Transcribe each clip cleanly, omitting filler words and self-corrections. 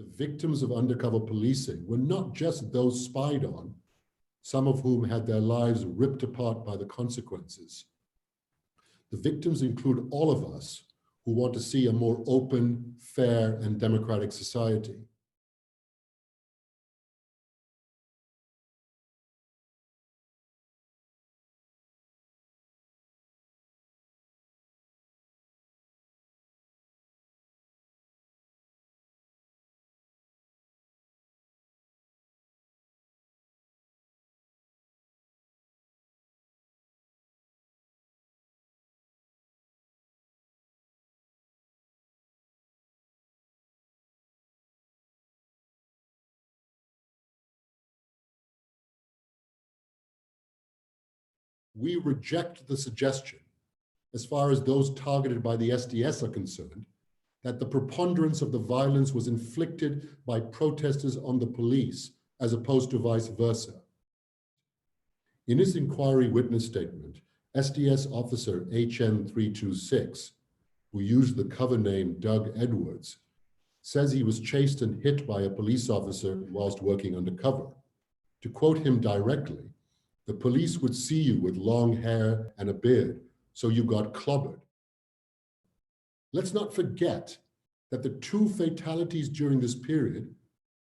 The victims of undercover policing were not just those spied on, some of whom had their lives ripped apart by the consequences. The victims include all of us who want to see a more open, fair, and democratic society. We reject the suggestion, as far as those targeted by the SDS are concerned, that the preponderance of the violence was inflicted by protesters on the police, as opposed to vice versa. In his inquiry witness statement, SDS officer HN326, who used the cover name Doug Edwards, says he was chased and hit by a police officer whilst working undercover. To quote him directly, "The police would see you with long hair and a beard, so you got clobbered." Let's not forget that the two fatalities during this period,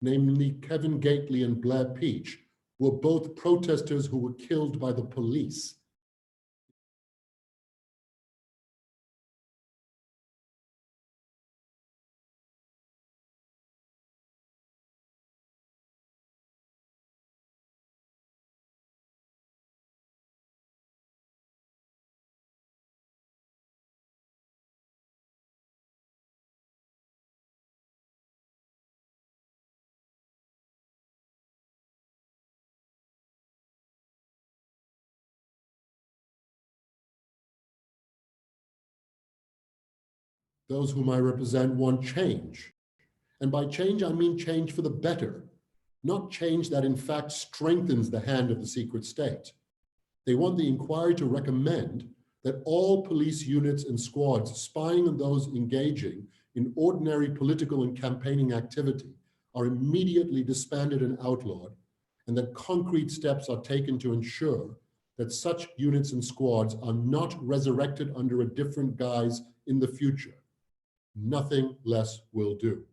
namely Kevin Gately and Blair Peach, were both protesters who were killed by the police. Those whom I represent want change. And by change, I mean change for the better, not change that in fact strengthens the hand of the secret state. They want the inquiry to recommend that all police units and squads spying on those engaging in ordinary political and campaigning activity are immediately disbanded and outlawed, and that concrete steps are taken to ensure that such units and squads are not resurrected under a different guise in the future. Nothing less will do.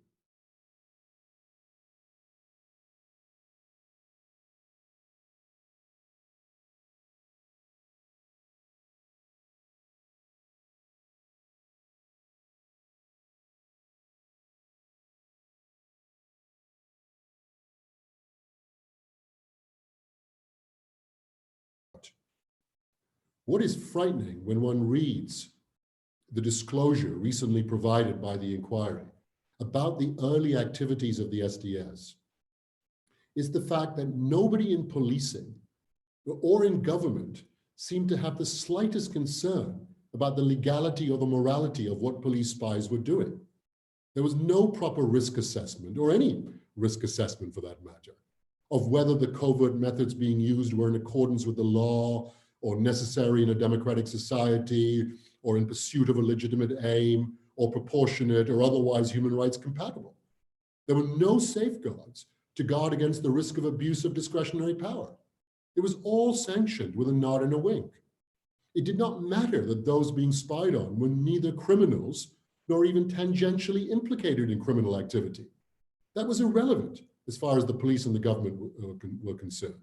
What is frightening when one reads the disclosure recently provided by the inquiry about the early activities of the SDS is the fact that nobody in policing or in government seemed to have the slightest concern about the legality or the morality of what police spies were doing. There was no proper risk assessment, or any risk assessment for that matter, of whether the covert methods being used were in accordance with the law or necessary in a democratic society, or in pursuit of a legitimate aim, or proportionate or otherwise human rights compatible. There were no safeguards to guard against the risk of abuse of discretionary power. It was all sanctioned with a nod and a wink. It did not matter that those being spied on were neither criminals nor even tangentially implicated in criminal activity. That was irrelevant as far as the police and the government were concerned.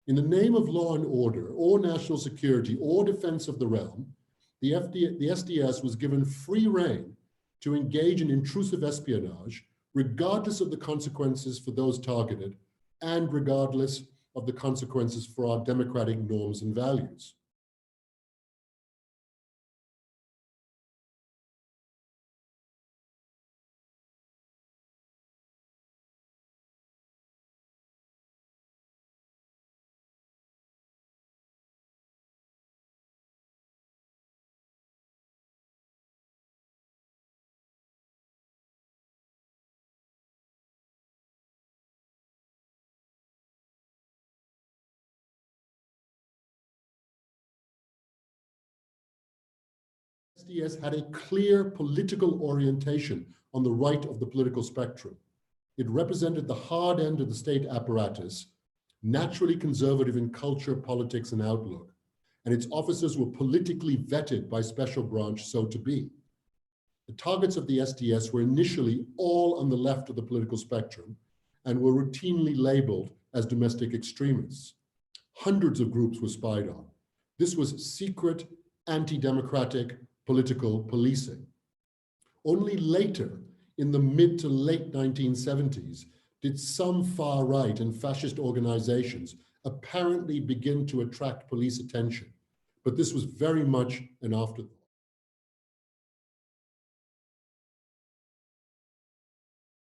In the name of law and order, or national security, or defense of the realm, the SDS was given free rein to engage in intrusive espionage, regardless of the consequences for those targeted, and regardless of the consequences for our democratic norms and values. SDS had a clear political orientation on the right of the political spectrum. It represented the hard end of the state apparatus, naturally conservative in culture, politics, and outlook, and its officers were politically vetted by special branch so to be. The targets of the SDS were initially all on the left of the political spectrum and were routinely labeled as domestic extremists. Hundreds of groups were spied on. This was secret, anti-democratic political policing. Only later, in the mid to late 1970s, did some far-right and fascist organizations apparently begin to attract police attention. But this was very much an afterthought.